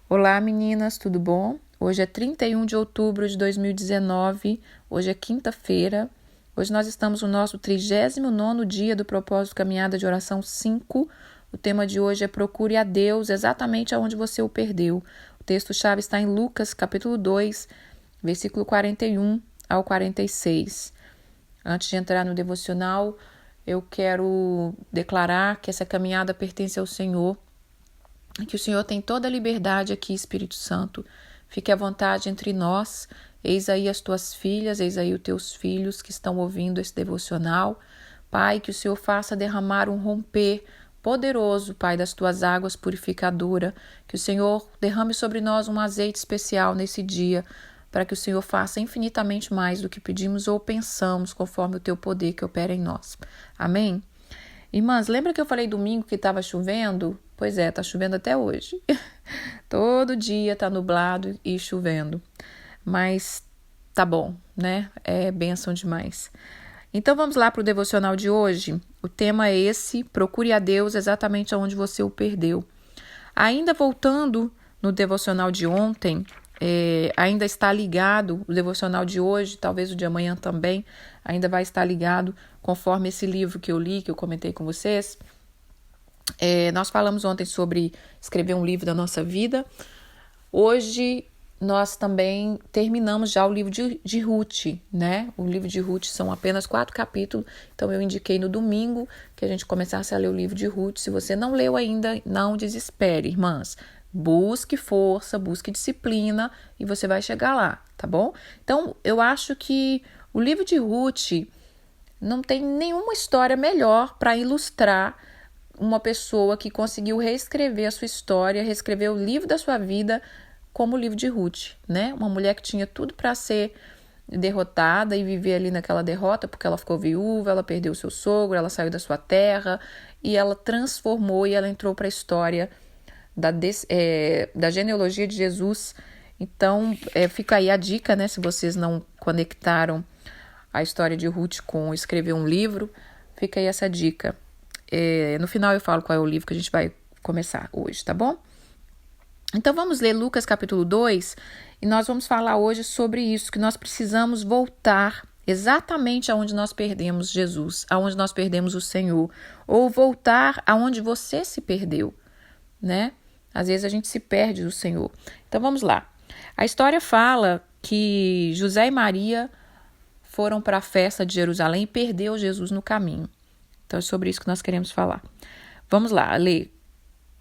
Olá meninas, tudo bom? Hoje é 31 de outubro de 2019, hoje é quinta-feira. Hoje nós estamos no nosso 39º dia do propósito Caminhada de Oração 5. O tema de hoje é Procure a Deus exatamente aonde você o perdeu. O texto-chave está em Lucas, capítulo 2, versículo 41 ao 46. Antes de entrar no devocional, eu quero declarar que essa caminhada pertence ao Senhor, que o Senhor tem toda a liberdade aqui, Espírito Santo. Fique à vontade entre nós. Eis aí as tuas filhas, eis aí os teus filhos que estão ouvindo esse devocional. Pai, que o Senhor faça derramar um romper poderoso, Pai, das tuas águas purificadoras. Que o Senhor derrame sobre nós um azeite especial nesse dia, para que o Senhor faça infinitamente mais do que pedimos ou pensamos, conforme o teu poder que opera em nós. Amém? Irmãs, lembra que eu falei domingo que estava chovendo? Pois é, está chovendo até hoje. Todo dia está nublado e chovendo. Mas tá bom, né? É bênção demais. Então vamos lá para o devocional de hoje. O tema é esse: procure a Deus exatamente onde você o perdeu. Ainda voltando no devocional de ontem, ainda está ligado, o devocional de hoje, talvez o de amanhã também, ainda vai estar ligado conforme esse livro que eu li, que eu comentei com vocês. Nós falamos ontem sobre escrever um livro da nossa vida. Hoje nós também terminamos já o livro de Ruth, né? O livro de Ruth são apenas 4 capítulos, então eu indiquei no domingo que a gente começasse a ler o livro de Ruth. Se você não leu ainda, não desespere, irmãs. Busque força, busque disciplina e você vai chegar lá, tá bom? Então, eu acho que o livro de Ruth não tem nenhuma história melhor para ilustrar uma pessoa que conseguiu reescrever a sua história, reescrever o livro da sua vida como o livro de Ruth, né? Uma mulher que tinha tudo para ser derrotada e viver ali naquela derrota, porque ela ficou viúva, ela perdeu o seu sogro, ela saiu da sua terra e ela transformou e ela entrou para a história da genealogia de Jesus. Então, fica aí a dica, né? Se vocês não conectaram a história de Ruth com escrever um livro, fica aí essa dica. No final eu falo qual é o livro que a gente vai começar hoje, tá bom? Então vamos ler Lucas capítulo 2 e nós vamos falar hoje sobre isso, que nós precisamos voltar exatamente aonde nós perdemos Jesus, aonde nós perdemos o Senhor, ou voltar aonde você se perdeu, né? Às vezes a gente se perde do Senhor. Então vamos lá. A história fala que José e Maria foram para a festa de Jerusalém e perdeu Jesus no caminho. Então é sobre isso que nós queremos falar. Vamos lá, ler.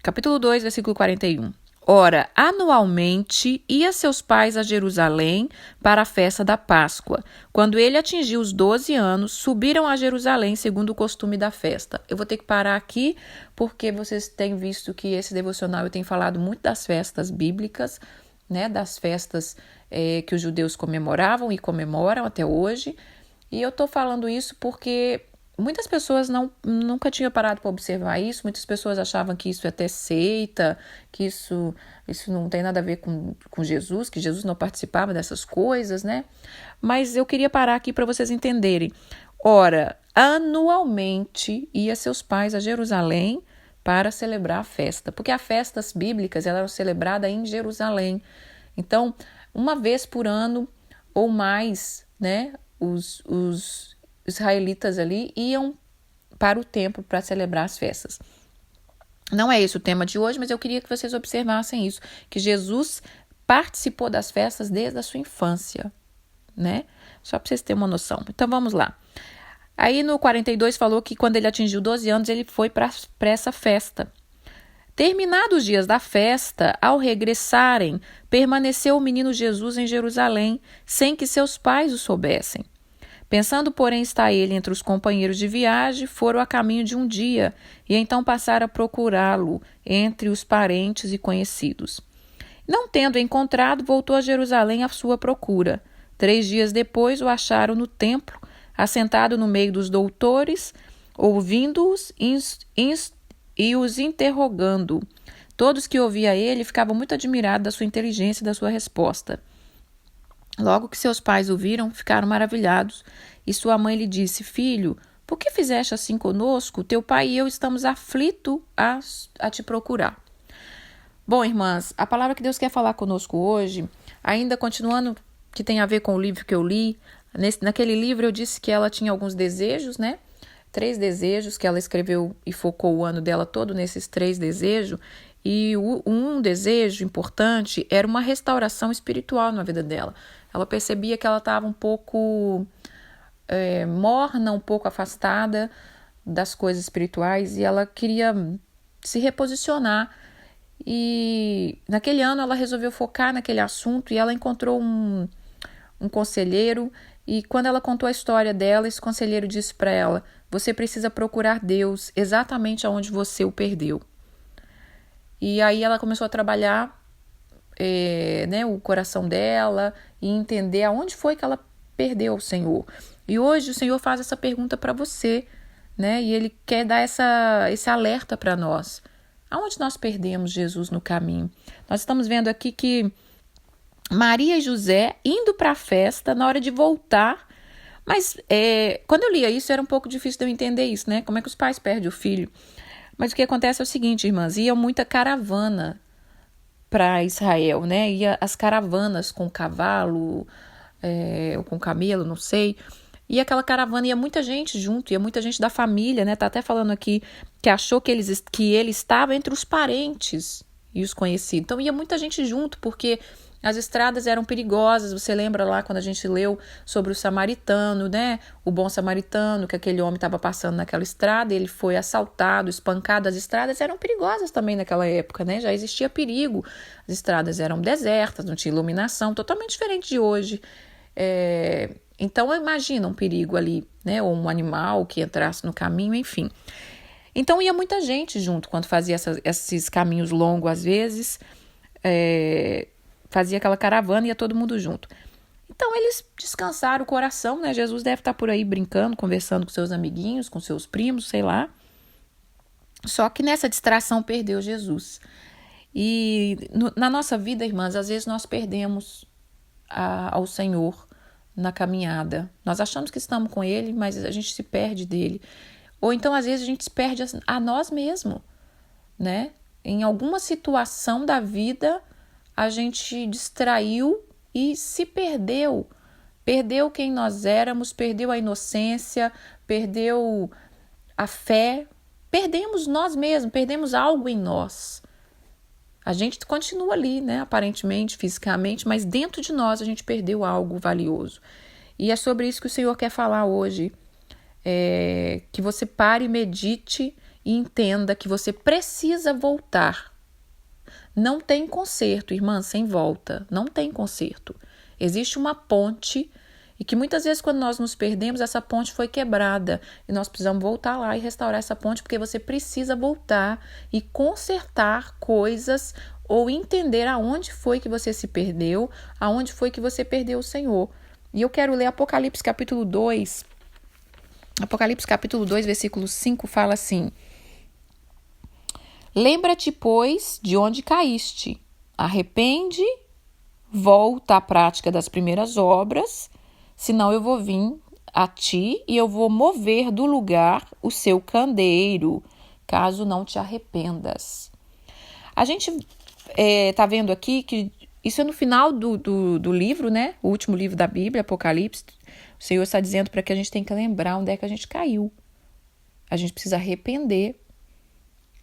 Capítulo 2, versículo 41. Ora, anualmente ia seus pais a Jerusalém para a festa da Páscoa. Quando ele atingiu os 12 anos, subiram a Jerusalém segundo o costume da festa. Eu vou ter que parar aqui porque vocês têm visto que esse devocional eu tenho falado muito das festas bíblicas, né, das festas que os judeus comemoravam e comemoram até hoje. E eu estou falando isso porque muitas pessoas nunca tinham parado para observar isso. Muitas pessoas achavam que isso é até seita, que isso não tem nada a ver com Jesus, que Jesus não participava dessas coisas, né? Mas eu queria parar aqui para vocês entenderem. Ora, anualmente ia seus pais a Jerusalém para celebrar a festa, porque as festas bíblicas elas eram celebradas em Jerusalém. Então, uma vez por ano ou mais, né? Os israelitas ali iam para o templo para celebrar as festas. Não é esse o tema de hoje, mas eu queria que vocês observassem isso, que Jesus participou das festas desde a sua infância, né? Só para vocês terem uma noção. Então vamos lá. Aí no 42 falou que quando ele atingiu 12 anos, ele foi para essa festa. Terminados os dias da festa, ao regressarem, permaneceu o menino Jesus em Jerusalém, sem que seus pais o soubessem. Pensando, porém, estar ele entre os companheiros de viagem, foram a caminho de um dia, e então passaram a procurá-lo entre os parentes e conhecidos. Não tendo encontrado, voltou a Jerusalém à sua procura. 3 dias depois o acharam no templo, assentado no meio dos doutores, ouvindo-os e os interrogando. Todos que ouviam ele ficavam muito admirados da sua inteligência e da sua resposta. Logo que seus pais o viram, ficaram maravilhados, e sua mãe lhe disse: Filho, por que fizeste assim conosco? Teu pai e eu estamos aflitos a te procurar. Bom, irmãs, a palavra que Deus quer falar conosco hoje, ainda continuando, que tem a ver com o livro que eu li, naquele livro eu disse que ela tinha alguns desejos, né? 3 desejos que ela escreveu e focou o ano dela todo nesses 3 desejos. E um desejo importante era uma restauração espiritual na vida dela. Ela percebia que ela estava um pouco morna, um pouco afastada das coisas espirituais e ela queria se reposicionar. E naquele ano ela resolveu focar naquele assunto e ela encontrou um conselheiro. E quando ela contou a história dela, esse conselheiro disse para ela: você precisa procurar Deus exatamente onde você o perdeu. E aí ela começou a trabalhar o coração dela e entender aonde foi que ela perdeu o Senhor. E hoje o Senhor faz essa pergunta para você, né? E Ele quer dar esse alerta para nós. Aonde nós perdemos Jesus no caminho? Nós estamos vendo aqui que Maria e José indo para a festa, na hora de voltar, mas quando eu lia isso era um pouco difícil de eu entender isso, né? Como é que os pais perdem o filho? Mas o que acontece é o seguinte, irmãs, ia muita caravana para Israel, né? Ia as caravanas com cavalo, ou com camelo, não sei. E aquela caravana ia muita gente junto, ia muita gente da família, né? Tá até falando aqui que achou que ele estava entre os parentes e os conhecidos. Então ia muita gente junto, porque as estradas eram perigosas. Você lembra lá quando a gente leu sobre o samaritano, né? O bom samaritano, que aquele homem estava passando naquela estrada, ele foi assaltado, espancado. As estradas eram perigosas também naquela época, né? Já existia perigo. As estradas eram desertas, não tinha iluminação, totalmente diferente de hoje. Então imagina um perigo ali, né? Ou um animal que entrasse no caminho, enfim. Então ia muita gente junto quando fazia esses caminhos longos às vezes. Fazia aquela caravana e ia todo mundo junto. Então eles descansaram o coração, né? Jesus deve estar por aí brincando, conversando com seus amiguinhos, com seus primos, sei lá. Só que nessa distração perdeu Jesus. E na nossa vida, irmãs, às vezes nós perdemos ao Senhor na caminhada. Nós achamos que estamos com Ele, mas a gente se perde dele. Ou então, às vezes, a gente se perde a nós mesmos, né? Em alguma situação da vida, a gente distraiu e se perdeu. Perdeu quem nós éramos, perdeu a inocência, perdeu a fé. Perdemos nós mesmos, perdemos algo em nós. A gente continua ali, né? Aparentemente, fisicamente, mas dentro de nós a gente perdeu algo valioso. E é sobre isso que o Senhor quer falar hoje. Que você pare, medite e entenda que você precisa voltar. Não tem conserto, irmã, sem volta. Não tem conserto. Existe uma ponte e que muitas vezes quando nós nos perdemos, essa ponte foi quebrada e nós precisamos voltar lá e restaurar essa ponte, porque você precisa voltar e consertar coisas ou entender aonde foi que você se perdeu, aonde foi que você perdeu o Senhor. E eu quero ler Apocalipse capítulo 2. Apocalipse capítulo 2, versículo 5 fala assim: lembra-te, pois, de onde caíste, arrepende, volta à prática das primeiras obras, senão eu vou vir a ti e eu vou mover do lugar o seu candeeiro, caso não te arrependas. A gente tá vendo aqui que isso é no final do livro, né? O último livro da Bíblia, Apocalipse. O Senhor está dizendo para que a gente tem que lembrar onde é que a gente caiu. A gente precisa arrepender.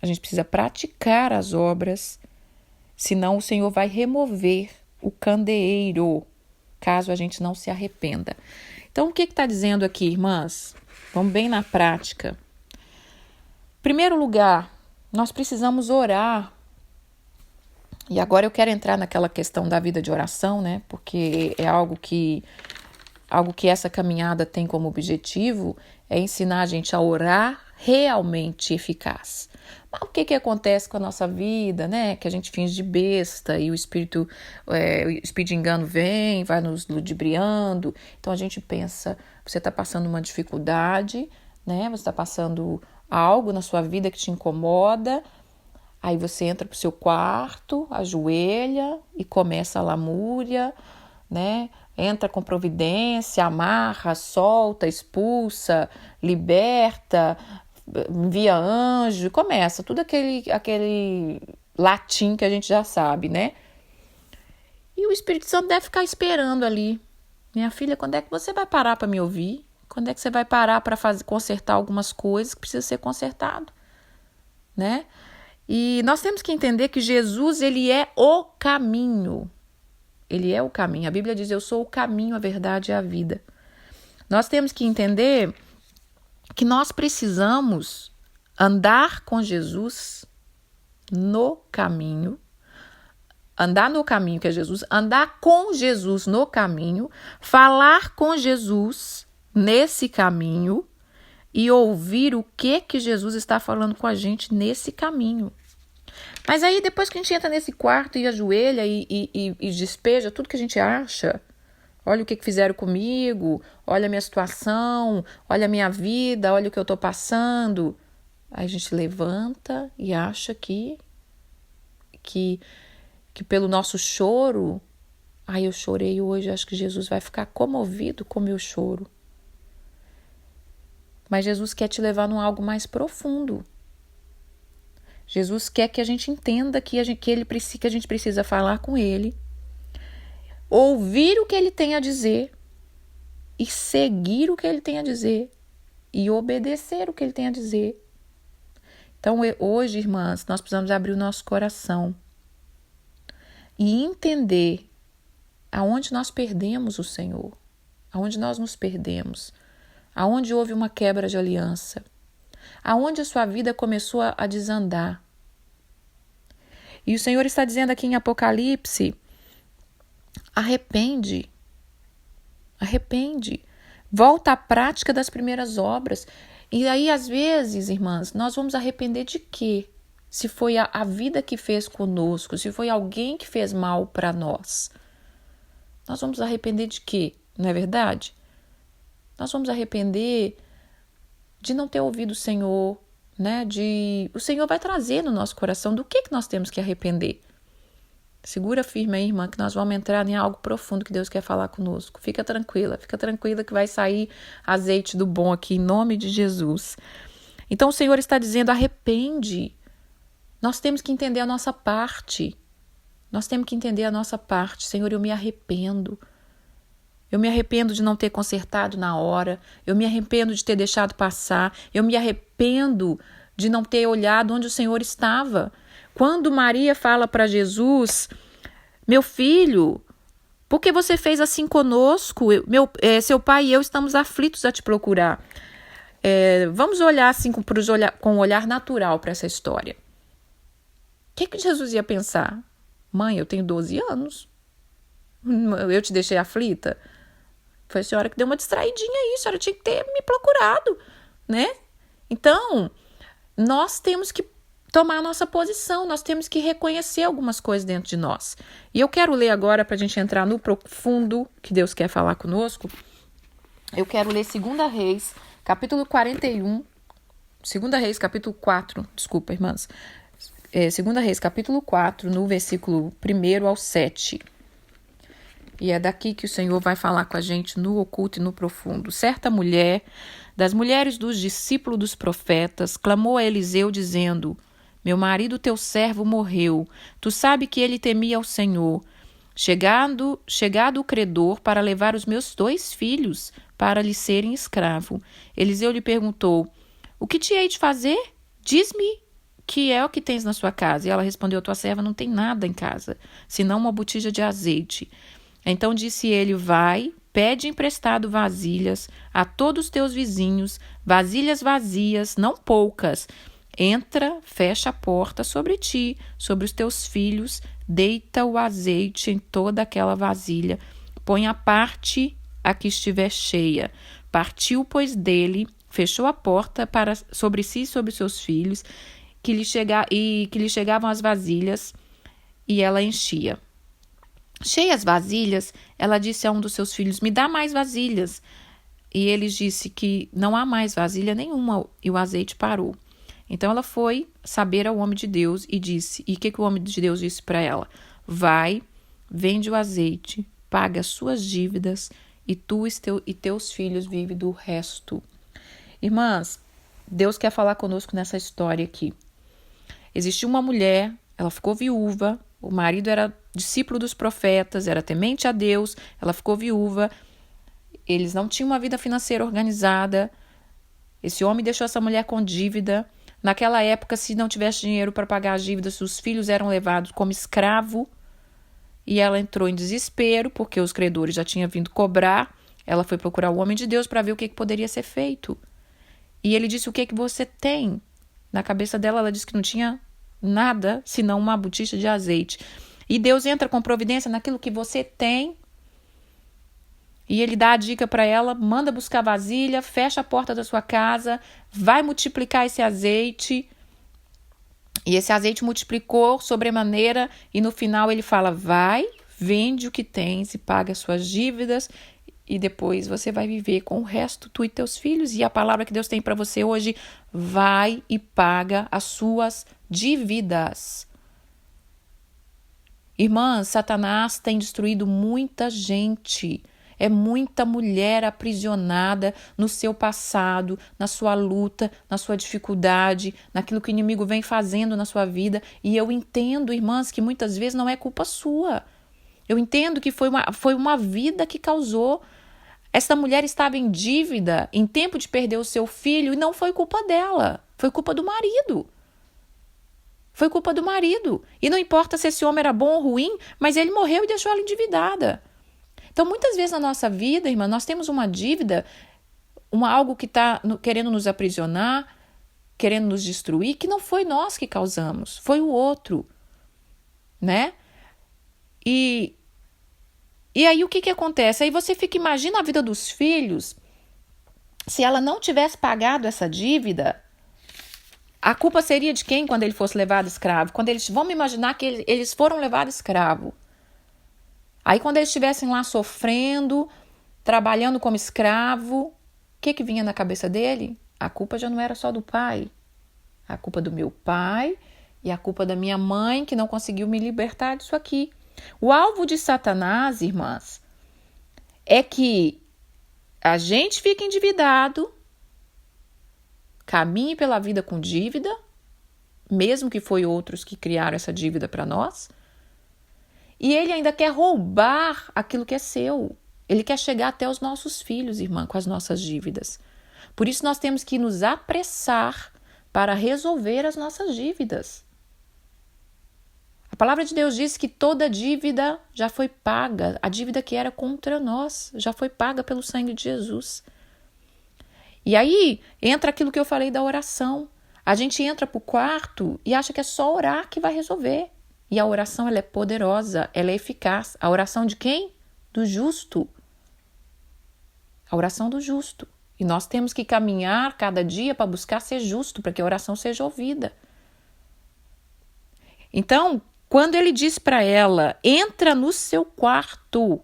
A gente precisa praticar as obras. Senão o Senhor vai remover o candeeiro, caso a gente não se arrependa. Então, o que está dizendo aqui, irmãs? Vamos bem na prática. Em primeiro lugar, nós precisamos orar. E agora eu quero entrar naquela questão da vida de oração, né? Porque é algo que essa caminhada tem como objetivo, é ensinar a gente a orar realmente eficaz. Mas o que acontece com a nossa vida, né? Que a gente finge de besta e o espírito de engano vem, vai nos ludibriando. Então a gente pensa, você está passando uma dificuldade, né? Você está passando algo na sua vida que te incomoda. Aí você entra pro seu quarto, ajoelha e começa a lamúria, né? Entra com providência, amarra, solta, expulsa, liberta, envia anjo, começa tudo aquele latim que a gente já sabe, né? E o Espírito Santo deve ficar esperando ali. Minha filha, quando é que você vai parar para me ouvir? Quando é que você vai parar para consertar algumas coisas que precisam ser consertado, né? E nós temos que entender que Jesus, ele é o caminho. Ele é o caminho. A Bíblia diz, eu sou o caminho, a verdade e a vida. Nós temos que entender que nós precisamos andar com Jesus no caminho, andar no caminho que é Jesus, andar com Jesus no caminho, falar com Jesus nesse caminho e ouvir o que Jesus está falando com a gente nesse caminho. Mas aí depois que a gente entra nesse quarto e ajoelha e despeja tudo que a gente acha, olha o que fizeram comigo, olha a minha situação, olha a minha vida, olha o que eu estou passando. Aí a gente levanta e acha que pelo nosso choro, eu chorei hoje, acho que Jesus vai ficar comovido com o meu choro. Mas Jesus quer te levar num algo mais profundo. Jesus quer que a gente entenda que a gente precisa falar com Ele, ouvir o que Ele tem a dizer e seguir o que Ele tem a dizer e obedecer o que Ele tem a dizer. Então, hoje, irmãs, nós precisamos abrir o nosso coração e entender aonde nós perdemos o Senhor, aonde nós nos perdemos, aonde houve uma quebra de aliança, aonde a sua vida começou a desandar. E o Senhor está dizendo aqui em Apocalipse, arrepende, volta à prática das primeiras obras. E aí, às vezes, irmãs, nós vamos arrepender de quê? Se foi a vida que fez conosco, se foi alguém que fez mal para nós. Nós vamos arrepender de quê? Não é verdade? Nós vamos arrepender de não ter ouvido o Senhor, né? O Senhor vai trazer no nosso coração do que nós temos que arrepender. Segura firme aí, irmã, que nós vamos entrar em algo profundo que Deus quer falar conosco. Fica tranquila que vai sair azeite do bom aqui, em nome de Jesus. Então o Senhor está dizendo, arrepende. Nós temos que entender a nossa parte. Senhor, eu me arrependo. Eu me arrependo de não ter consertado na hora. Eu me arrependo de ter deixado passar. Eu me arrependo de não ter olhado onde o Senhor estava. Quando Maria fala para Jesus, meu filho, por que você fez assim conosco? Seu pai e eu estamos aflitos a te procurar. Vamos olhar assim com um olhar natural para essa história. O que Jesus ia pensar? Mãe, eu tenho 12 anos. Eu te deixei aflita? Foi a senhora que deu uma distraidinha aí. A senhora tinha que ter me procurado, né? Então, nós temos que tomar a nossa posição. Nós temos que reconhecer algumas coisas dentro de nós. E eu quero ler agora, para a gente entrar no profundo que Deus quer falar conosco. Eu quero ler 2 Reis, capítulo 41. 2 Reis, capítulo 4. Desculpa, irmãs. 2 Reis, capítulo 4, no versículo 1 ao 7. E é daqui que o Senhor vai falar com a gente no oculto e no profundo. Certa mulher, das mulheres dos discípulos dos profetas, clamou a Eliseu dizendo, meu marido teu servo morreu, tu sabe que ele temia ao Senhor. Chegado o credor para levar os meus 2 filhos para lhe serem escravo. Eliseu lhe perguntou, o que te hei de fazer? Diz-me que é o que tens na sua casa? E ela respondeu, tua serva não tem nada em casa, senão uma botija de azeite. Então disse ele, vai, pede emprestado vasilhas a todos os teus vizinhos, vasilhas vazias, não poucas. Entra, fecha a porta sobre ti, sobre os teus filhos, deita o azeite em toda aquela vasilha, põe a parte a que estiver cheia. Partiu, pois, dele, fechou a porta sobre si e sobre seus filhos, que lhe chegavam as vasilhas, e ela enchia. Cheias as vasilhas, ela disse a um dos seus filhos, me dá mais vasilhas. E ele disse que não há mais vasilha nenhuma, e o azeite parou. Então ela foi saber ao homem de Deus e disse, e o que o homem de Deus disse para ela? Vai, vende o azeite, paga as suas dívidas, e tu e teus filhos vivem do resto. Irmãs, Deus quer falar conosco nessa história aqui. Existiu uma mulher, ela ficou viúva, o marido era discípulo dos profetas, era temente a Deus, ela ficou viúva, eles não tinham uma vida financeira organizada, esse homem deixou essa mulher com dívida. Naquela época, se não tivesse dinheiro para pagar as dívidas, os filhos eram levados como escravo, e ela entrou em desespero, porque os credores já tinham vindo cobrar. Ela foi procurar o homem de Deus para ver o que poderia ser feito. E ele disse: o que você tem? Na cabeça dela, ela disse que não tinha nada, senão uma botija de azeite. E Deus entra com providência naquilo que você tem. E ele dá a dica para ela: manda buscar vasilha, fecha a porta da sua casa, vai multiplicar esse azeite. E esse azeite multiplicou sobremaneira, e no final ele fala: vai, vende o que tens e paga as suas dívidas, e depois você vai viver com o resto, tu e teus filhos. E a palavra que Deus tem para você hoje: vai e paga as suas dívidas. Irmãs, Satanás tem destruído muita gente. É muita mulher aprisionada no seu passado, na sua luta, na sua dificuldade, naquilo que o inimigo vem fazendo na sua vida. E eu entendo, irmãs, que muitas vezes não é culpa sua. Eu entendo que foi uma vida que causou. Essa mulher estava em dívida, em tempo de perder o seu filho, e não foi culpa dela, foi culpa do marido. Foi culpa do marido. E não importa se esse homem era bom ou ruim, mas ele morreu e deixou ela endividada. Então, muitas vezes na nossa vida, irmã, nós temos uma dívida, algo que está querendo nos aprisionar, querendo nos destruir, que não foi nós que causamos, foi o outro, né? E aí o que acontece? Aí você imagina a vida dos filhos, se ela não tivesse pagado essa dívida, a culpa seria de quem quando ele fosse levado escravo? Vamos imaginar que eles foram levados escravo. Aí quando eles estivessem lá sofrendo, trabalhando como escravo, o que vinha na cabeça dele? A culpa já não era só do pai. A culpa do meu pai e a culpa da minha mãe que não conseguiu me libertar disso aqui. O alvo de Satanás, irmãs, é que a gente fique endividado, caminhe pela vida com dívida, mesmo que foi outros que criaram essa dívida para nós, e ele ainda quer roubar aquilo que é seu. Ele quer chegar até os nossos filhos, irmã, com as nossas dívidas. Por isso nós temos que nos apressar para resolver as nossas dívidas. A palavra de Deus diz que toda dívida já foi paga. A dívida que era contra nós já foi paga pelo sangue de Jesus. E aí entra aquilo que eu falei da oração. A gente entra para o quarto e acha que é só orar que vai resolver. E a oração, ela é poderosa, ela é eficaz. A oração de quem? Do justo. A oração do justo. E nós temos que caminhar cada dia para buscar ser justo, para que a oração seja ouvida. Então, quando ele diz para ela: entra no seu quarto,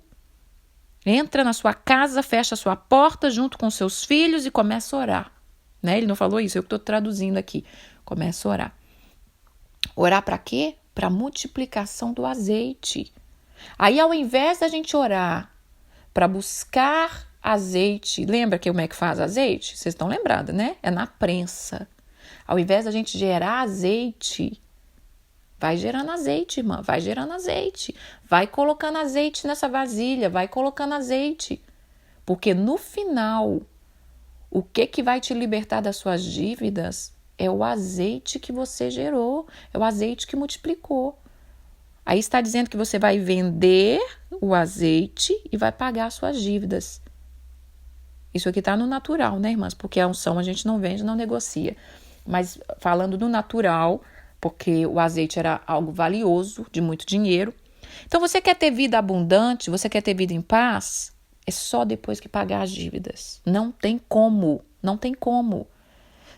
entra na sua casa, fecha a sua porta junto com seus filhos e começa a orar. Né? Ele não falou isso, eu que estou traduzindo aqui. Começa a orar. Orar para quê? Para a multiplicação do azeite. Aí, ao invés da gente orar para buscar azeite, lembra como é que faz azeite? Vocês estão lembrados, né? É na prensa. Ao invés da gente gerar azeite, vai gerando azeite, irmã, vai gerando azeite. Vai colocando azeite nessa vasilha, vai colocando azeite. Porque no final, o que vai te libertar das suas dívidas é o azeite que você gerou, é o azeite que multiplicou. Aí está dizendo que você vai vender o azeite e vai pagar as suas dívidas. Isso aqui está no natural, né, irmãs? Porque a unção a gente não vende, não negocia. Mas falando do natural, porque o azeite era algo valioso, de muito dinheiro. Então, você quer ter vida abundante, você quer ter vida em paz? É só depois que pagar as dívidas. Não tem como, não tem como.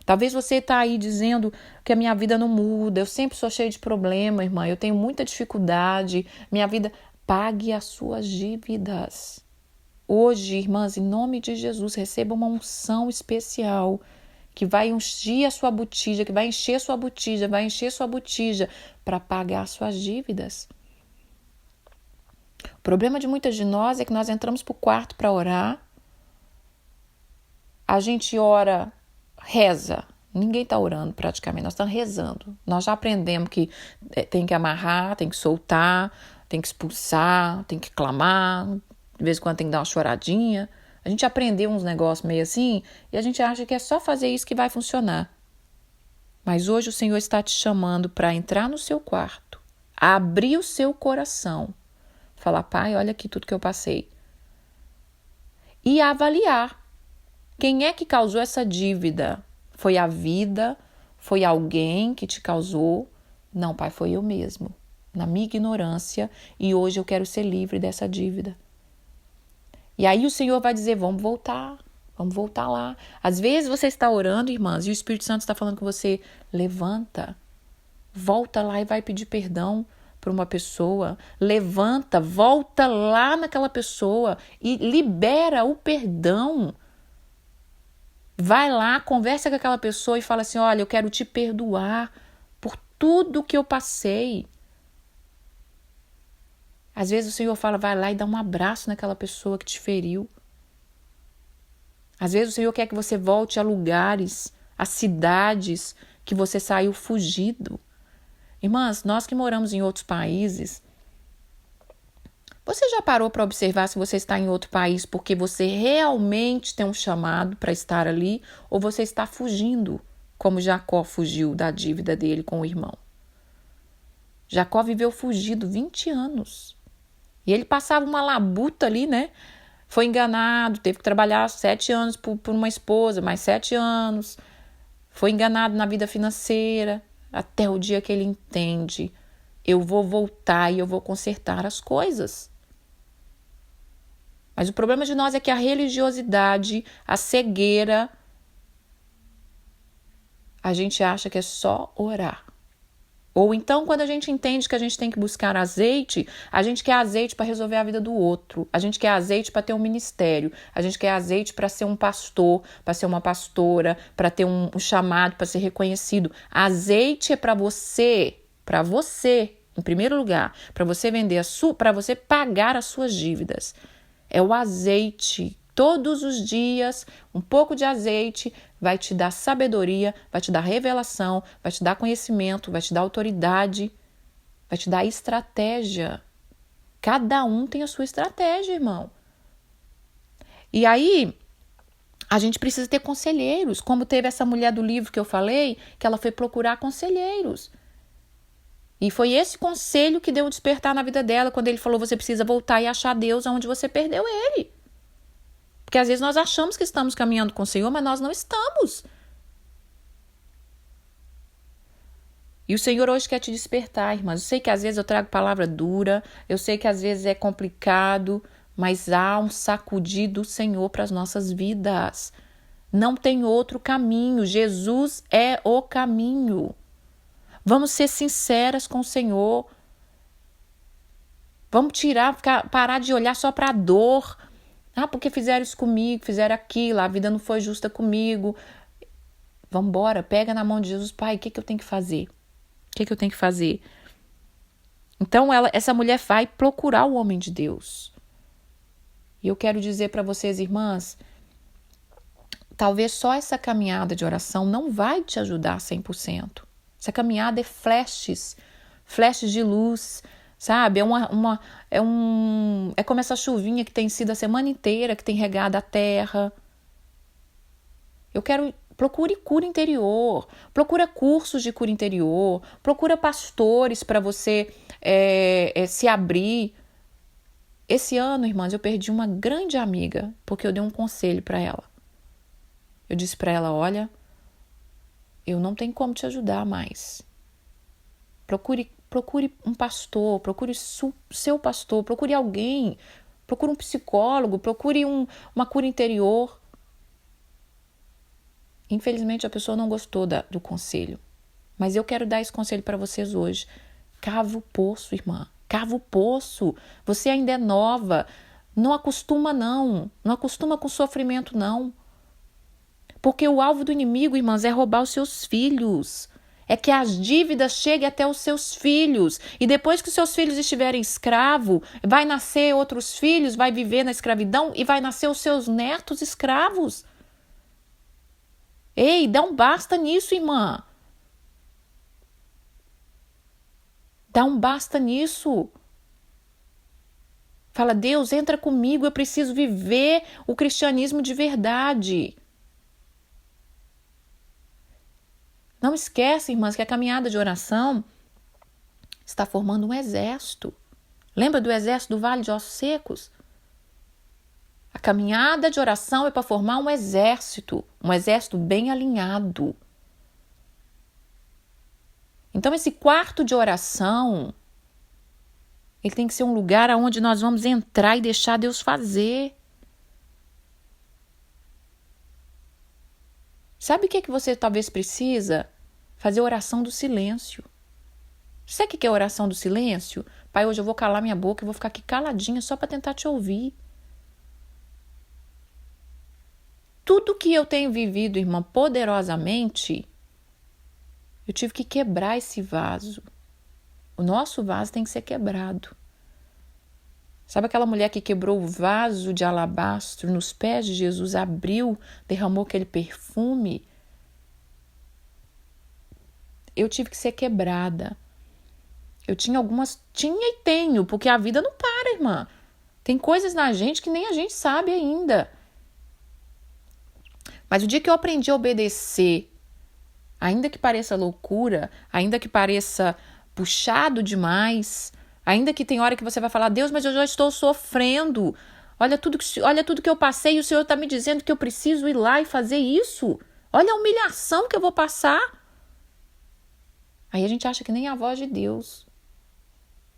Talvez você está aí dizendo que a minha vida não muda, eu sempre sou cheia de problema, irmã, eu tenho muita dificuldade, minha vida... Pague as suas dívidas. Hoje, irmãs, em nome de Jesus, receba uma unção especial que vai encher a sua botija, que vai encher sua botija, vai encher sua botija para pagar as suas dívidas. O problema de muitas de nós é que nós entramos para o quarto para orar, a gente ora, reza, Ninguém está orando praticamente, nós estamos rezando. Nós já aprendemos que tem que amarrar, tem que soltar, tem que expulsar, tem que clamar, de vez em quando tem que dar uma choradinha. A gente aprendeu uns negócios meio assim e a gente acha que é só fazer isso que vai funcionar. Mas hoje o Senhor está te chamando para entrar no seu quarto, abrir o seu coração, falar, Pai, olha aqui tudo que eu passei. E avaliar quem é que causou essa dívida. Foi a vida? Foi alguém que te causou? Não, Pai, foi eu mesmo, na minha ignorância, e hoje eu quero ser livre dessa dívida. E aí o Senhor vai dizer, vamos voltar lá. Às vezes você está orando, irmãs, e o Espírito Santo está falando com você, levanta, volta lá e vai pedir perdão para uma pessoa. Levanta, volta lá naquela pessoa e libera o perdão. Vai lá, conversa com aquela pessoa e fala assim, olha, eu quero te perdoar por tudo que eu passei. Às vezes o Senhor fala, vai lá e dá um abraço naquela pessoa que te feriu. Às vezes o Senhor quer que você volte a lugares, a cidades que você saiu fugido. Irmãs, nós que moramos em outros países, você já parou para observar se você está em outro país porque você realmente tem um chamado para estar ali ou você está fugindo, como Jacó fugiu da dívida dele com o irmão? Jacó viveu fugido 20 anos. E ele passava uma labuta ali, né? Foi enganado, teve que trabalhar 7 anos por uma esposa, mais 7 anos. Foi enganado na vida financeira, até o dia que ele entende, eu vou voltar e eu vou consertar as coisas. Mas o problema de nós é que a religiosidade, a cegueira, a gente acha que é só orar. Ou então, quando a gente entende que a gente tem que buscar azeite, a gente quer azeite para resolver a vida do outro. A gente quer azeite para ter um ministério. A gente quer azeite para ser um pastor, para ser uma pastora, para ter um chamado, para ser reconhecido. Azeite é para você, em primeiro lugar, para você vender para você pagar as suas dívidas. É o azeite. Todos os dias, um pouco de azeite vai te dar sabedoria, vai te dar revelação, vai te dar conhecimento, vai te dar autoridade, vai te dar estratégia. Cada um tem a sua estratégia, irmão. E aí, a gente precisa ter conselheiros, como teve essa mulher do livro que eu falei, que ela foi procurar conselheiros. E foi esse conselho que deu um despertar na vida dela, quando ele falou, você precisa voltar e achar Deus onde você perdeu ele. Porque às vezes nós achamos que estamos caminhando com o Senhor, mas nós não estamos. E o Senhor hoje quer te despertar, irmãs. Eu sei que às vezes eu trago palavra dura, eu sei que às vezes é complicado, mas há um sacudir do Senhor para as nossas vidas. Não tem outro caminho. Jesus é o caminho. Vamos ser sinceras com o Senhor. Vamos parar de olhar só para a dor. Porque fizeram isso comigo, fizeram aquilo, a vida não foi justa comigo. Vamos embora, pega na mão de Jesus, Pai, o que eu tenho que fazer? O que eu tenho que fazer? Então, essa mulher vai procurar o homem de Deus. E eu quero dizer para vocês, irmãs, talvez só essa caminhada de oração não vai te ajudar 100%. Essa caminhada é flashes de luz, sabe? É como essa chuvinha que tem sido a semana inteira, que tem regado a terra. Procure cura interior, procura cursos de cura interior, procura pastores para você se abrir. Esse ano, irmãs, eu perdi uma grande amiga, porque eu dei um conselho para ela. Eu disse para ela, olha, eu não tenho como te ajudar mais. Procure um pastor, procure seu pastor, procure alguém, procure um psicólogo, procure uma cura interior. Infelizmente a pessoa não gostou do conselho, mas eu quero dar esse conselho para vocês hoje. Cava o poço, irmã, cava o poço. Você ainda é nova, não acostuma não acostuma com sofrimento não. Porque o alvo do inimigo, irmãs, é roubar os seus filhos. É que as dívidas cheguem até os seus filhos. E depois que os seus filhos estiverem escravos, vai nascer outros filhos, vai viver na escravidão e vai nascer os seus netos escravos. Ei, dá um basta nisso, irmã. Dá um basta nisso. Fala, Deus, entra comigo, eu preciso viver o cristianismo de verdade. Não esquece, irmãs, que a caminhada de oração está formando um exército. Lembra do exército do Vale de Ossos Secos? A caminhada de oração é para formar um exército bem alinhado. Então, esse quarto de oração, ele tem que ser um lugar onde nós vamos entrar e deixar Deus fazer. Sabe o que você talvez precisa? Fazer oração do silêncio. Sabe o que é oração do silêncio? Pai, hoje eu vou calar minha boca e vou ficar aqui caladinha só para tentar te ouvir. Tudo que eu tenho vivido, irmã, poderosamente, eu tive que quebrar esse vaso. O nosso vaso tem que ser quebrado. Sabe aquela mulher que quebrou o vaso de alabastro nos pés de Jesus, abriu, derramou aquele perfume? Eu tive que ser quebrada. Eu tinha e tenho, porque a vida não para, irmã. Tem coisas na gente que nem a gente sabe ainda. Mas o dia que eu aprendi a obedecer, ainda que pareça loucura, ainda que pareça puxado demais, ainda que tem hora que você vai falar, Deus, mas eu já estou sofrendo. Olha tudo que eu passei e o Senhor está me dizendo que eu preciso ir lá e fazer isso. Olha a humilhação que eu vou passar. Aí a gente acha que nem a voz de Deus,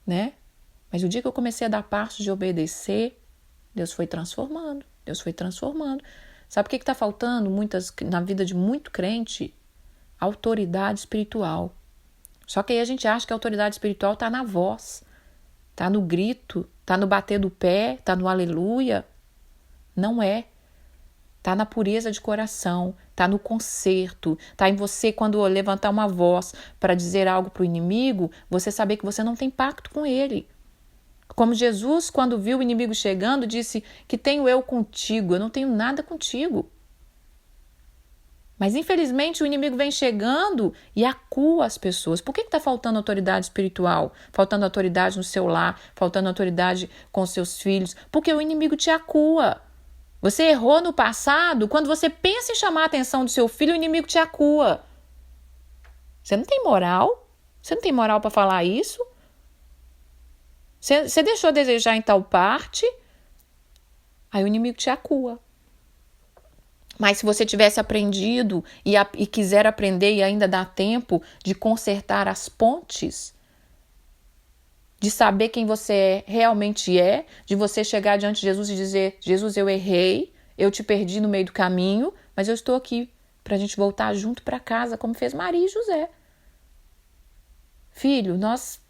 né? Mas o dia que eu comecei a dar passos de obedecer, Deus foi transformando. Sabe o que está faltando na vida de muito crente? Autoridade espiritual. Só que aí a gente acha que a autoridade espiritual está na voz, está no grito, está no bater do pé, está no aleluia. Não é. Está na pureza de coração, está no conserto, está em você quando levantar uma voz para dizer algo para o inimigo, você saber que você não tem pacto com ele. Como Jesus, quando viu o inimigo chegando, disse que tenho eu contigo, eu não tenho nada contigo. Mas infelizmente o inimigo vem chegando e acua as pessoas. Por que está faltando autoridade espiritual? Faltando autoridade no seu lar, faltando autoridade com seus filhos? Porque o inimigo te acua. Você errou no passado, quando você pensa em chamar a atenção do seu filho, o inimigo te acua. Você não tem moral? Você não tem moral para falar isso? Você deixou a desejar em tal parte, aí o inimigo te acua. Mas se você tivesse aprendido e quiser aprender e ainda dá tempo de consertar as pontes, de saber quem você realmente é, de você chegar diante de Jesus e dizer, Jesus, eu errei, eu te perdi no meio do caminho, mas eu estou aqui para a gente voltar junto para casa, como fez Maria e José. Filho, nós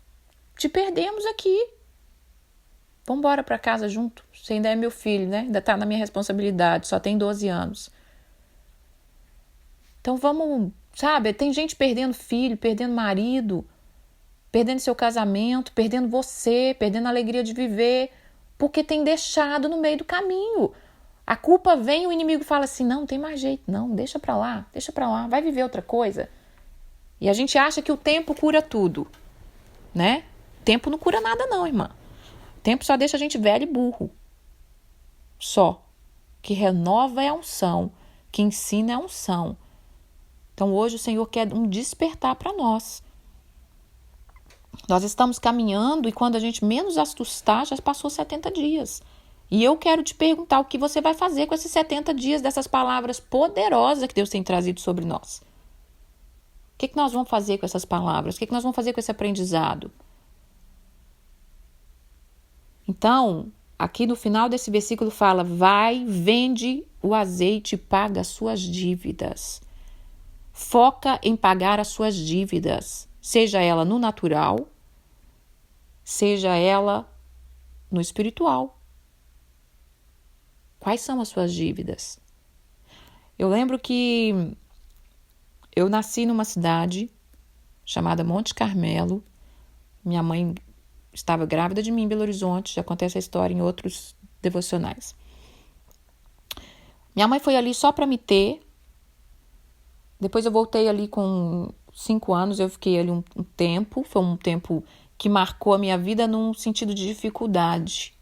te perdemos aqui. Vamos embora para casa junto. Você ainda é meu filho, né? Ainda está na minha responsabilidade, só tem 12 anos. Então vamos, sabe? Tem gente perdendo filho, perdendo marido, perdendo seu casamento, perdendo você, perdendo a alegria de viver, porque tem deixado no meio do caminho. A culpa vem e o inimigo fala assim, não tem mais jeito, não, deixa pra lá, vai viver outra coisa. E a gente acha que o tempo cura tudo, né? O tempo não cura nada não, irmã. O tempo só deixa a gente velho e burro. Só. Que renova é a unção, que ensina é a unção. Então hoje o Senhor quer um despertar para nós. Nós estamos caminhando e quando a gente menos assustar, já passou 70 dias. E eu quero te perguntar o que você vai fazer com esses 70 dias dessas palavras poderosas que Deus tem trazido sobre nós. O que nós vamos fazer com essas palavras? O que nós vamos fazer com esse aprendizado? Então, aqui no final desse versículo fala, vai, vende o azeite e paga as suas dívidas. Foca em pagar as suas dívidas, seja ela no natural, seja ela no espiritual. Quais são as suas dívidas? Eu lembro que eu nasci numa cidade chamada Monte Carmelo. Minha mãe estava grávida de mim em Belo Horizonte. Já contei essa história em outros devocionais. Minha mãe foi ali só para me ter. Depois eu voltei ali com 5 anos, eu fiquei ali um tempo. Foi um tempo que marcou a minha vida num sentido de dificuldade.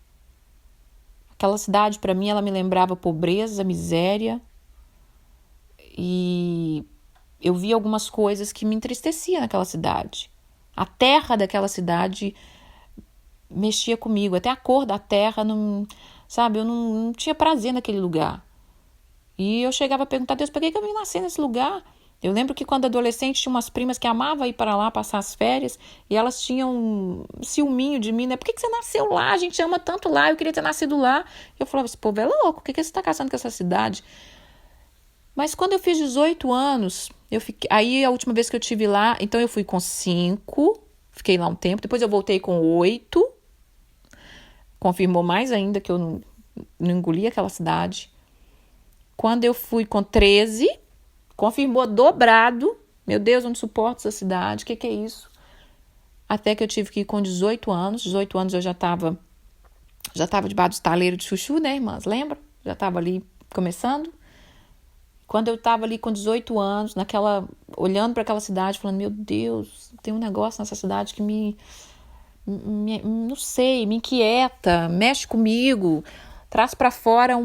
Aquela cidade, para mim, ela me lembrava pobreza, miséria. E eu vi algumas coisas que me entristeciam naquela cidade. A terra daquela cidade mexia comigo. Até a cor da terra, não, sabe? Eu não tinha prazer naquele lugar. E eu chegava a perguntar a Deus, por que eu vim nascer nesse lugar? Eu lembro que quando adolescente tinha umas primas que amavam ir para lá passar as férias e elas tinham um ciúminho de mim, né? Por que você nasceu lá? A gente ama tanto lá, eu queria ter nascido lá. Eu falava, esse povo é louco, o que você está caçando com essa cidade? Mas quando eu fiz 18 anos, aí a última vez que eu tive lá, então eu fui com 5, fiquei lá um tempo, depois eu voltei com 8, confirmou mais ainda que eu não engoli aquela cidade. Quando eu fui com 13, confirmou dobrado. Meu Deus, eu não suporto essa cidade. O que é isso? Até que eu tive que ir com 18 anos. 18 anos eu já estava debaixo do estaleiro de chuchu, né, irmãs? Lembra? Já estava ali começando. Quando eu estava ali com 18 anos, olhando para aquela cidade, falando, meu Deus, tem um negócio nessa cidade que não sei, me inquieta, mexe comigo, traz para fora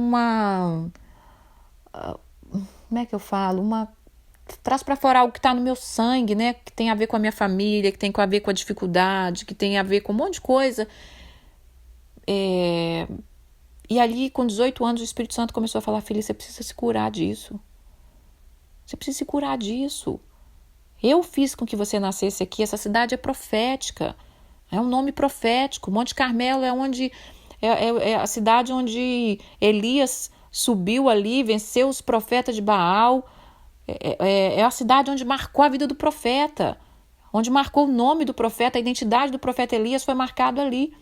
como é que eu falo? Traz para fora algo que está no meu sangue, né? Que tem a ver com a minha família, que tem a ver com a dificuldade, que tem a ver com um monte de coisa. E ali, com 18 anos, o Espírito Santo começou a falar, filha, você precisa se curar disso. Você precisa se curar disso. Eu fiz com que você nascesse aqui. Essa cidade é profética. É um nome profético. Monte Carmelo é onde é a cidade onde Elias subiu ali, venceu os profetas de Baal. É a cidade onde marcou a vida do profeta, onde marcou o nome do profeta, a identidade do profeta Elias foi marcado ali.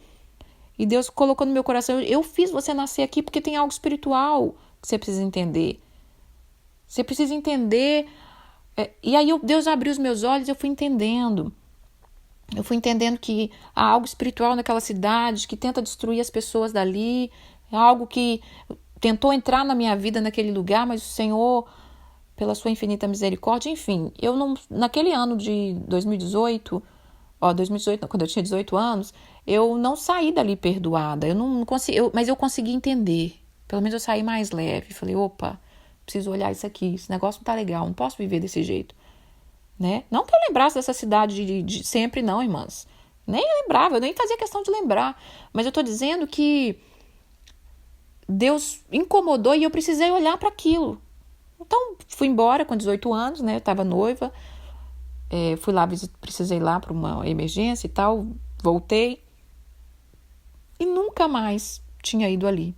E Deus colocou no meu coração, eu fiz você nascer aqui porque tem algo espiritual que você precisa entender. Você precisa entender. E aí Deus abriu os meus olhos e eu fui entendendo. Eu fui entendendo que há algo espiritual naquela cidade que tenta destruir as pessoas dali. É algo que tentou entrar na minha vida naquele lugar, mas o Senhor, pela sua infinita misericórdia, enfim, eu não, naquele ano de 2018, quando eu tinha 18 anos, eu não saí dali perdoada, eu não consegui, mas eu consegui entender, pelo menos eu saí mais leve, falei, opa, preciso olhar isso aqui, esse negócio não tá legal, não posso viver desse jeito, né? Não que eu lembrasse dessa cidade de sempre não, irmãs, nem lembrava, eu nem fazia questão de lembrar, mas eu tô dizendo que Deus incomodou e eu precisei olhar para aquilo. Então, fui embora com 18 anos, né? Eu estava noiva. Fui lá, precisei ir lá para uma emergência e tal. Voltei. E nunca mais tinha ido ali.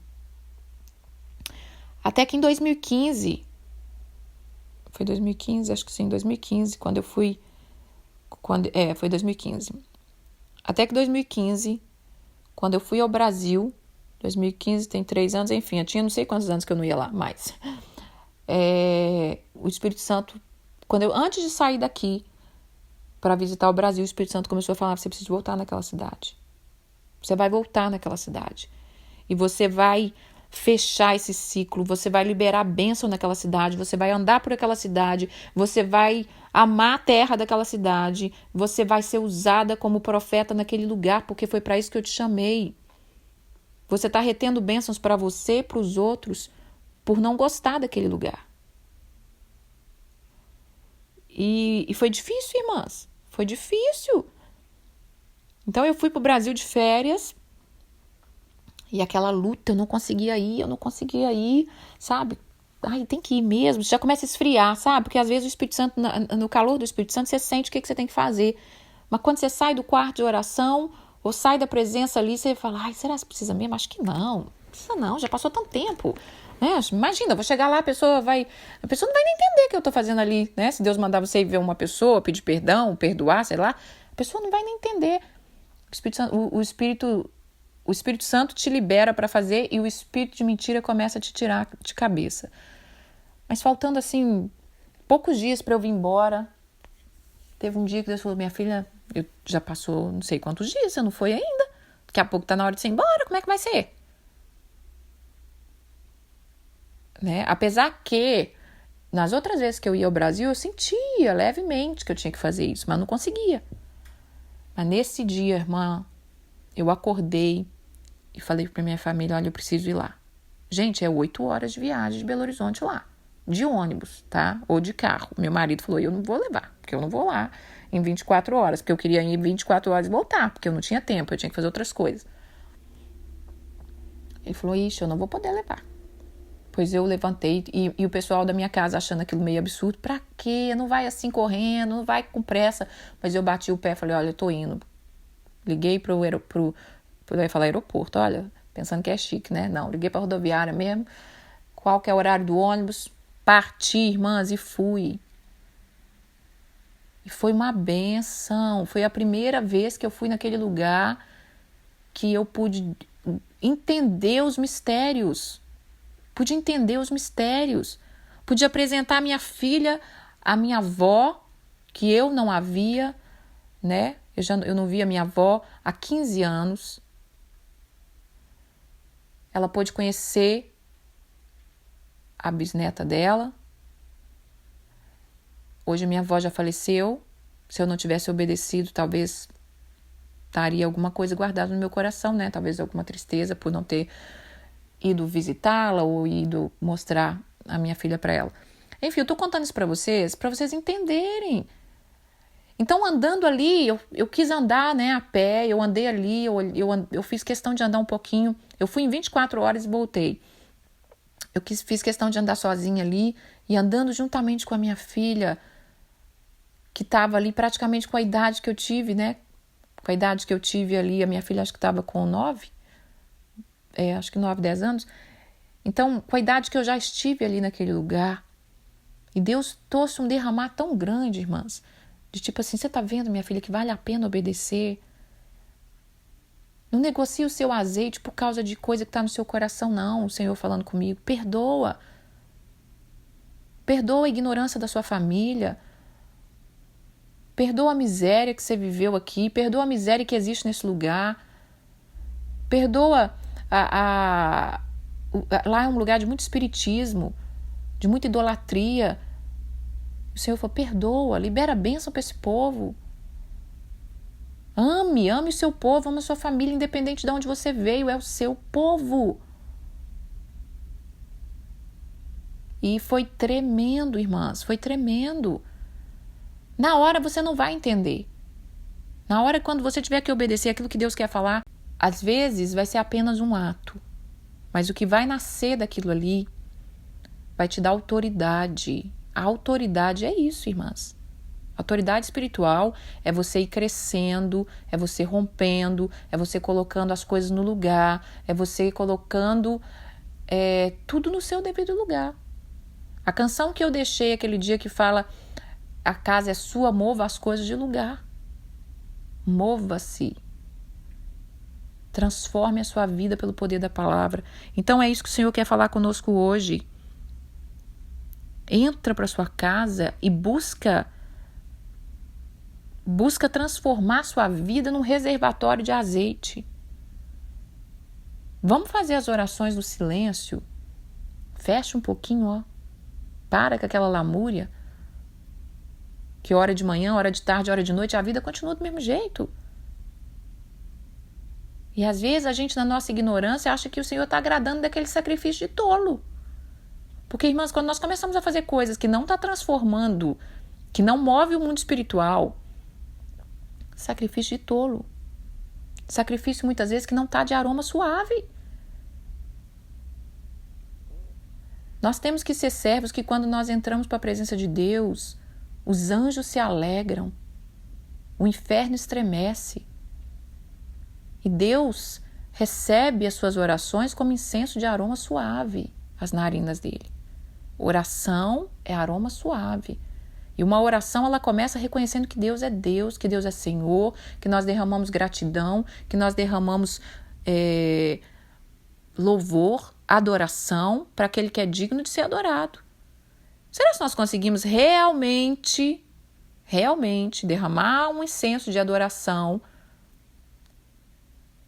Até que em 2015... Foi 2015? Acho que sim, 2015. Quando eu fui... foi 2015. Até que 2015, quando eu fui ao Brasil... 2015 tem 3 anos, enfim. Eu tinha não sei quantos anos que eu não ia lá mais. O Espírito Santo, antes de sair daqui para visitar o Brasil, o Espírito Santo começou a falar, você precisa voltar naquela cidade. Você vai voltar naquela cidade. E você vai fechar esse ciclo, você vai liberar a bênção naquela cidade, você vai andar por aquela cidade, você vai amar a terra daquela cidade, você vai ser usada como profeta naquele lugar, porque foi para isso que eu te chamei. Você está retendo bênçãos para você, para os outros, por não gostar daquele lugar. E foi difícil, irmãs. Foi difícil. Então eu fui para o Brasil de férias. E aquela luta, eu não conseguia ir, sabe? Ai, tem que ir mesmo. Você já começa a esfriar, sabe? Porque às vezes o Espírito Santo, no calor do Espírito Santo, você sente o que você tem que fazer. Mas quando você sai do quarto de oração, ou sai da presença ali, você fala, ai, será que precisa mesmo? Acho que não precisa não, já passou tanto tempo. Imagina, eu vou chegar lá, a pessoa não vai nem entender o que eu tô fazendo ali, né? Se Deus mandar você ir ver uma pessoa, pedir perdão, perdoar, sei lá, a pessoa não vai nem entender. O Espírito Santo te libera para fazer e o espírito de mentira começa a te tirar de cabeça. Mas faltando assim poucos dias para eu vir embora, teve um dia que Deus falou, minha filha, já passou não sei quantos dias, você não foi ainda? Daqui a pouco tá na hora de você ir embora, como é que vai ser? Né? Apesar que Nas outras vezes que eu ia ao Brasil, eu sentia levemente que eu tinha que fazer isso, mas não conseguia. Mas nesse dia, irmã, eu acordei e falei para minha família, olha, eu preciso ir lá. Gente, é 8 horas de viagem de Belo Horizonte lá. De ônibus, tá? Ou de carro. Meu marido falou, eu não vou levar, porque eu não vou lá em 24 horas, porque eu queria ir em 24 horas e voltar, porque eu não tinha tempo, eu tinha que fazer outras coisas. Ele falou, ixi, eu não vou poder levar. Pois eu levantei e o pessoal da minha casa achando aquilo meio absurdo. Pra quê? Não vai assim correndo, não vai com pressa. Mas eu bati o pé e falei, olha, eu tô indo. Liguei eu ia falar aeroporto, olha, pensando que é chique, né? Não, liguei pra rodoviária mesmo. Qual que é o horário do ônibus? Parti, irmãs, e fui. E foi uma benção. Foi a primeira vez que eu fui naquele lugar que eu pude entender os mistérios. Pude entender os mistérios. Pude apresentar a minha filha, a minha avó, que eu não havia, né? Eu não via minha avó há 15 anos. Ela pôde conhecer a bisneta dela. Hoje minha avó já faleceu. Se eu não tivesse obedecido, talvez estaria alguma coisa guardada no meu coração, né? Talvez alguma tristeza por não ter ido visitá-la ou ido mostrar a minha filha para ela. Enfim, eu tô contando isso para vocês entenderem. Então, andando ali, eu quis andar, né, a pé, eu andei ali, eu fiz questão de andar um pouquinho. Eu fui em 24 horas e voltei. Fiz questão de andar sozinha ali e andando juntamente com a minha filha, que estava ali praticamente com a idade que eu tive, né? Com a idade que eu tive ali, a minha filha acho que estava com 9, acho que 9, 10 anos. Então, com a idade que eu já estive ali naquele lugar, e Deus trouxe um derramar tão grande, irmãs, de tipo assim, você tá vendo, minha filha, que vale a pena obedecer? Não negocie o seu azeite por causa de coisa que está no seu coração, não, o Senhor falando comigo. Perdoa. Perdoa a ignorância da sua família. Perdoa a miséria que você viveu aqui. Perdoa a miséria que existe nesse lugar. Perdoa lá é um lugar de muito espiritismo, de muita idolatria. O Senhor falou, perdoa, libera a bênção para esse povo. Ame o seu povo, ame a sua família, independente de onde você veio, é o seu povo. E foi tremendo, irmãs, foi tremendo. Na hora você não vai entender. Na hora quando você tiver que obedecer aquilo que Deus quer falar, às vezes vai ser apenas um ato. Mas o que vai nascer daquilo ali vai te dar autoridade. A autoridade é isso, irmãs. Autoridade espiritual é você ir crescendo, é você rompendo, é você colocando as coisas no lugar, é você colocando tudo no seu devido lugar. A canção que eu deixei aquele dia que fala a casa é sua, mova as coisas de lugar. Mova-se. Transforme a sua vida pelo poder da palavra. Então é isso que o Senhor quer falar conosco hoje. Entra para sua casa e busca transformar sua vida num reservatório de azeite. Vamos fazer as orações no silêncio. Fecha um pouquinho, ó. Para com aquela lamúria. Que hora de manhã, hora de tarde, hora de noite, a vida continua do mesmo jeito. E às vezes a gente, na nossa ignorância, acha que o Senhor está agradando daquele sacrifício de tolo. Porque, irmãs, quando nós começamos a fazer coisas que não está transformando, que não move o mundo espiritual, sacrifício de tolo. Sacrifício, muitas vezes, que não está de aroma suave. Nós temos que ser servos que, quando nós entramos para a presença de Deus, os anjos se alegram, o inferno estremece. E Deus recebe as suas orações como incenso de aroma suave, as narinas dele. Oração é aroma suave. E uma oração, ela começa reconhecendo que Deus, que Deus é Senhor, que nós derramamos gratidão, que nós derramamos louvor, adoração para aquele que é digno de ser adorado. Será que nós conseguimos realmente derramar um incenso de adoração,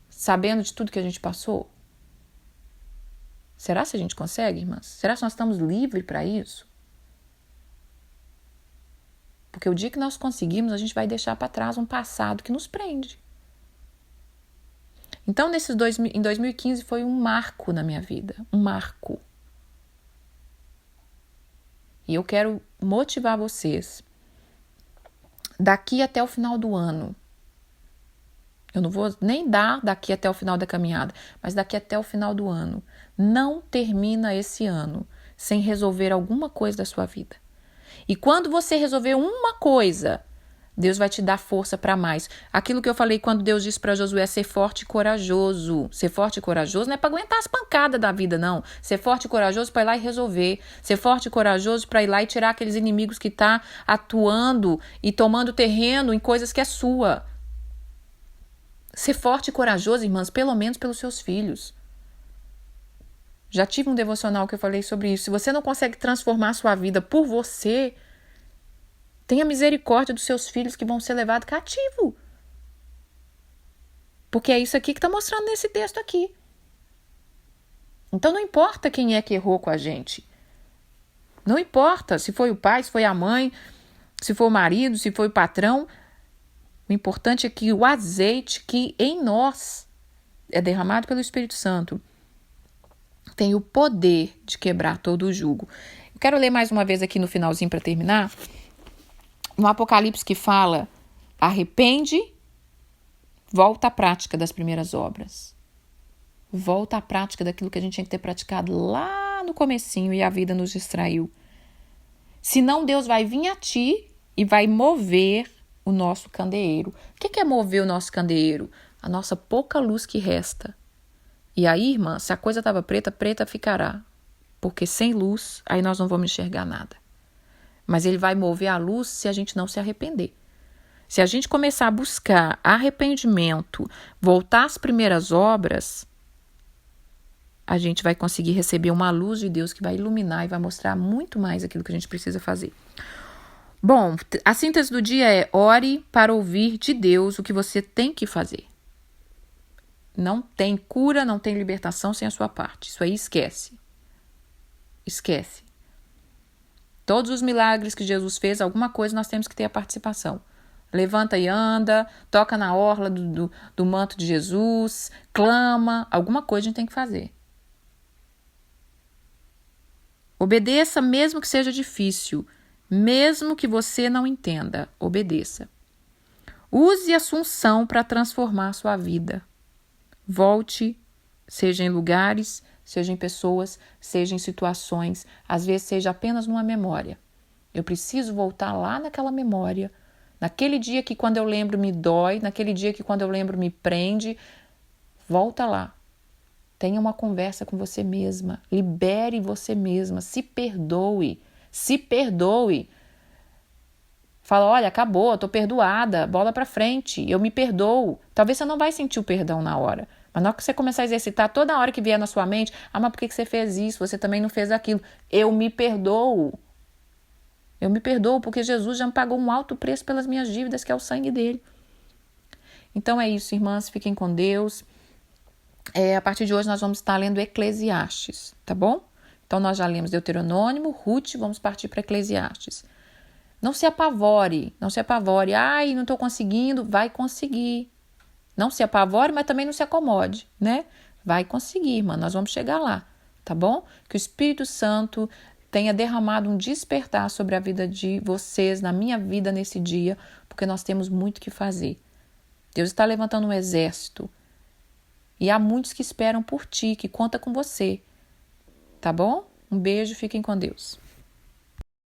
sabendo de tudo que a gente passou? Será que a gente consegue, irmãs? Será que nós estamos livres para isso? Porque o dia que nós conseguirmos, a gente vai deixar para trás um passado que nos prende. Então, em 2015 foi um marco na minha vida, um marco. E eu quero motivar vocês, daqui até o final do ano. Eu não vou nem dar daqui até o final da caminhada, mas daqui até o final do ano. Não termina esse ano sem resolver alguma coisa da sua vida. E quando você resolver uma coisa, Deus vai te dar força para mais. Aquilo que eu falei quando Deus disse para Josué ser forte e corajoso. Ser forte e corajoso não é para aguentar as pancadas da vida, não. Ser forte e corajoso para ir lá e resolver. Ser forte e corajoso para ir lá e tirar aqueles inimigos que tá atuando e tomando terreno em coisas que é sua. Ser forte e corajoso, irmãs, pelo menos pelos seus filhos. Já tive um devocional que eu falei sobre isso. Se você não consegue transformar a sua vida por você, tenha misericórdia dos seus filhos que vão ser levados cativo. Porque é isso aqui que está mostrando nesse texto aqui. Então não importa quem é que errou com a gente. Não importa se foi o pai, se foi a mãe, se foi o marido, se foi o patrão. O importante é que o azeite que em nós é derramado pelo Espírito Santo tem o poder de quebrar todo o jugo. Eu quero ler mais uma vez aqui no finalzinho para terminar. No Apocalipse que fala, arrepende, volta à prática das primeiras obras. Volta à prática daquilo que a gente tinha que ter praticado lá no comecinho e a vida nos distraiu. Senão Deus vai vir a ti e vai mover o nosso candeeiro. O que é mover o nosso candeeiro? A nossa pouca luz que resta. E aí, irmã, se a coisa estava preta, preta ficará. Porque sem luz, aí nós não vamos enxergar nada. Mas ele vai mover a luz se a gente não se arrepender. Se a gente começar a buscar arrependimento, voltar às primeiras obras, a gente vai conseguir receber uma luz de Deus que vai iluminar e vai mostrar muito mais aquilo que a gente precisa fazer. Bom, a síntese do dia é: ore para ouvir de Deus o que você tem que fazer. Não tem cura, não tem libertação sem a sua parte. Isso aí esquece. Esquece. Todos os milagres que Jesus fez, alguma coisa nós temos que ter a participação. Levanta e anda, toca na orla do manto de Jesus, clama, alguma coisa a gente tem que fazer. Obedeça mesmo que seja difícil, mesmo que você não entenda, obedeça. Use a sua unção para transformar a sua vida. Volte, seja em lugares, seja em pessoas, seja em situações, às vezes seja apenas numa memória. Eu preciso voltar lá naquela memória, naquele dia que quando eu lembro me dói, naquele dia que quando eu lembro me prende. Volta lá. Tenha uma conversa com você mesma, libere você mesma, se perdoe, se perdoe. Fala, olha, acabou, eu tô perdoada, bola pra frente, eu me perdoo. Talvez você não vai sentir o perdão na hora, mas na hora que você começar a exercitar, toda hora que vier na sua mente, mas por que você fez isso? Você também não fez aquilo. Eu me perdoo. Eu me perdoo porque Jesus já me pagou um alto preço pelas minhas dívidas, que é o sangue dele. Então é isso, irmãs, fiquem com Deus. A partir de hoje nós vamos estar lendo Eclesiastes, tá bom? Então nós já lemos Deuteronômio, Ruth, vamos partir para Eclesiastes. Não se apavore, não se apavore. Ai, não estou conseguindo. Vai conseguir. Não se apavore, mas também não se acomode, né? Vai conseguir, irmã. Nós vamos chegar lá, tá bom? Que o Espírito Santo tenha derramado um despertar sobre a vida de vocês, na minha vida nesse dia, porque nós temos muito que fazer. Deus está levantando um exército. E há muitos que esperam por ti, que contam com você. Tá bom? Um beijo, fiquem com Deus.